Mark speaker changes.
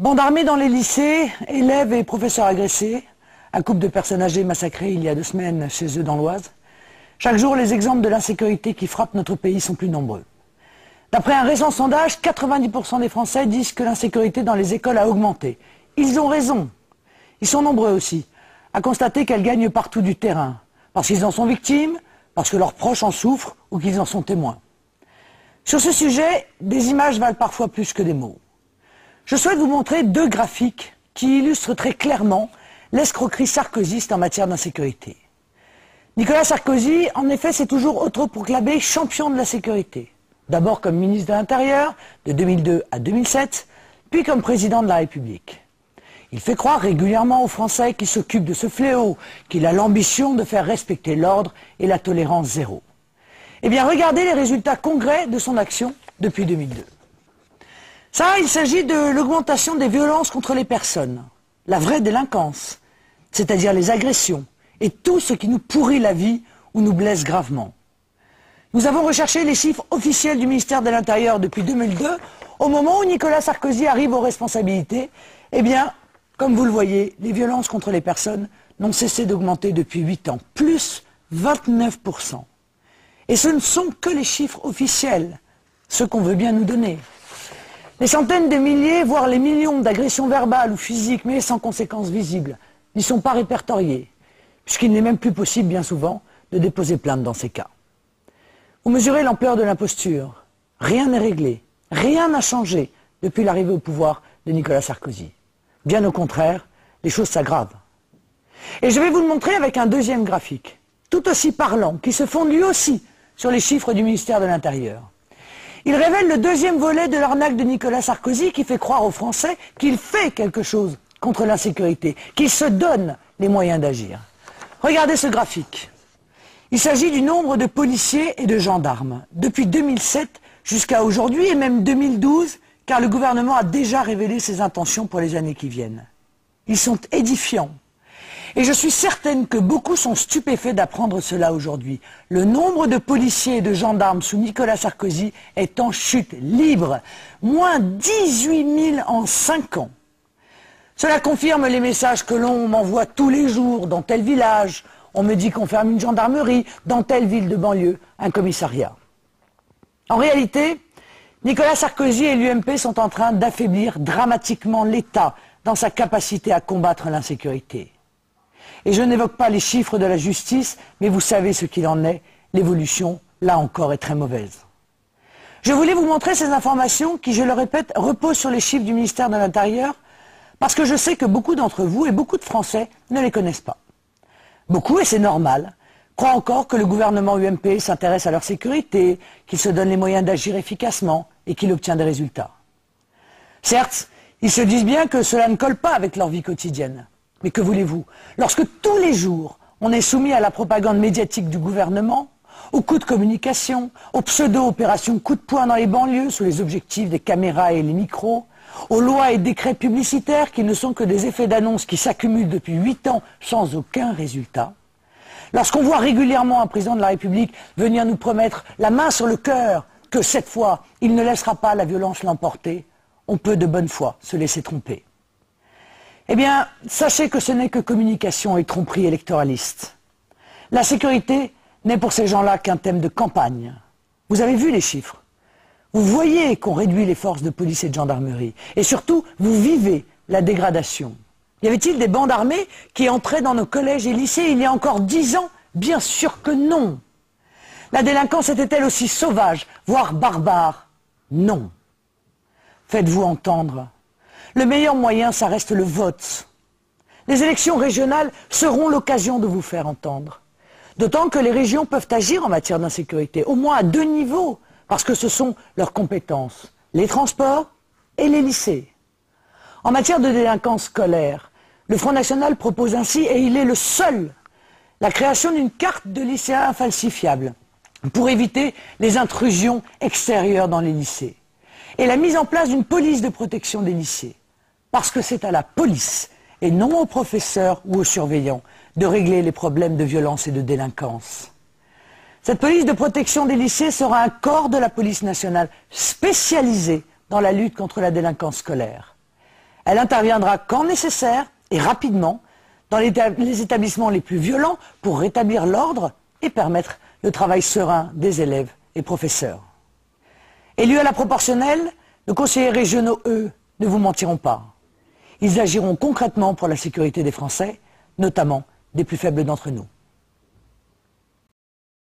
Speaker 1: Bande armée dans les lycées, élèves et professeurs agressés, un couple de personnes âgées massacrées il y a 2 semaines chez eux dans l'Oise. Chaque jour, les exemples de l'insécurité qui frappent notre pays sont plus nombreux. D'après un récent sondage, 90% des Français disent que l'insécurité dans les écoles a augmenté. Ils ont raison. Ils sont nombreux aussi à constater qu'elle gagne partout du terrain, parce qu'ils en sont victimes, parce que leurs proches en souffrent ou qu'ils en sont témoins. Sur ce sujet, des images valent parfois plus que des mots. Je souhaite vous montrer 2 graphiques qui illustrent très clairement l'escroquerie sarkozyste en matière d'insécurité. Nicolas Sarkozy, en effet, s'est toujours autoproclamé champion de la sécurité. D'abord comme ministre de l'Intérieur, de 2002 à 2007, puis comme président de la République. Il fait croire régulièrement aux Français qu'il s'occupe de ce fléau, qu'il a l'ambition de faire respecter l'ordre et la tolérance zéro. Eh bien, regardez les résultats concrets de son action depuis 2002. Ça, il s'agit de l'augmentation des violences contre les personnes, la vraie délinquance, c'est-à-dire les agressions, et tout ce qui nous pourrit la vie ou nous blesse gravement. Nous avons recherché les chiffres officiels du ministère de l'Intérieur depuis 2002, au moment où Nicolas Sarkozy arrive aux responsabilités. Eh bien, comme vous le voyez, les violences contre les personnes n'ont cessé d'augmenter depuis 8 ans, plus 29%. Et ce ne sont que les chiffres officiels, ceux qu'on veut bien nous donner. Les centaines de milliers, voire les millions d'agressions verbales ou physiques, mais sans conséquences visibles, n'y sont pas répertoriés, puisqu'il n'est même plus possible, bien souvent, de déposer plainte dans ces cas. Vous mesurez l'ampleur de l'imposture. Rien n'est réglé, rien n'a changé depuis l'arrivée au pouvoir de Nicolas Sarkozy. Bien au contraire, les choses s'aggravent. Et je vais vous le montrer avec un deuxième graphique, tout aussi parlant, qui se fonde lui aussi sur les chiffres du ministère de l'Intérieur. Il révèle le 2e volet de l'arnaque de Nicolas Sarkozy qui fait croire aux Français qu'il fait quelque chose contre l'insécurité, qu'il se donne les moyens d'agir. Regardez ce graphique. Il s'agit du nombre de policiers et de gendarmes, depuis 2007 jusqu'à aujourd'hui et même 2012, car le gouvernement a déjà révélé ses intentions pour les années qui viennent. Ils sont édifiants. Et je suis certaine que beaucoup sont stupéfaits d'apprendre cela aujourd'hui. Le nombre de policiers et de gendarmes sous Nicolas Sarkozy est en chute libre. Moins 18 000 en 5 ans. Cela confirme les messages que l'on m'envoie tous les jours dans tel village. On me dit qu'on ferme une gendarmerie, dans telle ville de banlieue, un commissariat. En réalité, Nicolas Sarkozy et l'UMP sont en train d'affaiblir dramatiquement l'État dans sa capacité à combattre l'insécurité. Et je n'évoque pas les chiffres de la justice, mais vous savez ce qu'il en est, l'évolution, là encore, est très mauvaise. Je voulais vous montrer ces informations qui, je le répète, reposent sur les chiffres du ministère de l'Intérieur, parce que je sais que beaucoup d'entre vous et beaucoup de Français ne les connaissent pas. Beaucoup, et c'est normal, croient encore que le gouvernement UMP s'intéresse à leur sécurité, qu'il se donne les moyens d'agir efficacement et qu'il obtient des résultats. Certes, ils se disent bien que cela ne colle pas avec leur vie quotidienne. Mais que voulez-vous? Lorsque tous les jours, on est soumis à la propagande médiatique du gouvernement, aux coups de communication, aux pseudo-opérations coup de poing dans les banlieues sous les objectifs des caméras et les micros, aux lois et décrets publicitaires qui ne sont que des effets d'annonce qui s'accumulent depuis 8 ans sans aucun résultat, lorsqu'on voit régulièrement un président de la République venir nous promettre la main sur le cœur que cette fois, il ne laissera pas la violence l'emporter, on peut de bonne foi se laisser tromper. Eh bien, sachez que ce n'est que communication et tromperie électoraliste. La sécurité n'est pour ces gens-là qu'un thème de campagne. Vous avez vu les chiffres. Vous voyez qu'on réduit les forces de police et de gendarmerie. Et surtout, vous vivez la dégradation. Y avait-il des bandes armées qui entraient dans nos collèges et lycées il y a encore 10 ans? Bien sûr que non. La délinquance était-elle aussi sauvage, voire barbare? Non. Faites-vous entendre. Le meilleur moyen, ça reste le vote. Les élections régionales seront l'occasion de vous faire entendre. D'autant que les régions peuvent agir en matière d'insécurité, au moins à 2 niveaux, parce que ce sont leurs compétences, les transports et les lycées. En matière de délinquance scolaire, le Front National propose ainsi, et il est le seul, la création d'une carte de lycéens infalsifiable pour éviter les intrusions extérieures dans les lycées. Et la mise en place d'une police de protection des lycées. Parce que c'est à la police, et non aux professeurs ou aux surveillants, de régler les problèmes de violence et de délinquance. Cette police de protection des lycées sera un corps de la police nationale spécialisé dans la lutte contre la délinquance scolaire. Elle interviendra quand nécessaire et rapidement dans les établissements les plus violents pour rétablir l'ordre et permettre le travail serein des élèves et professeurs. Élus à la proportionnelle, nos conseillers régionaux, eux, ne vous mentiront pas. Ils agiront concrètement pour la sécurité des Français, notamment des plus faibles d'entre nous.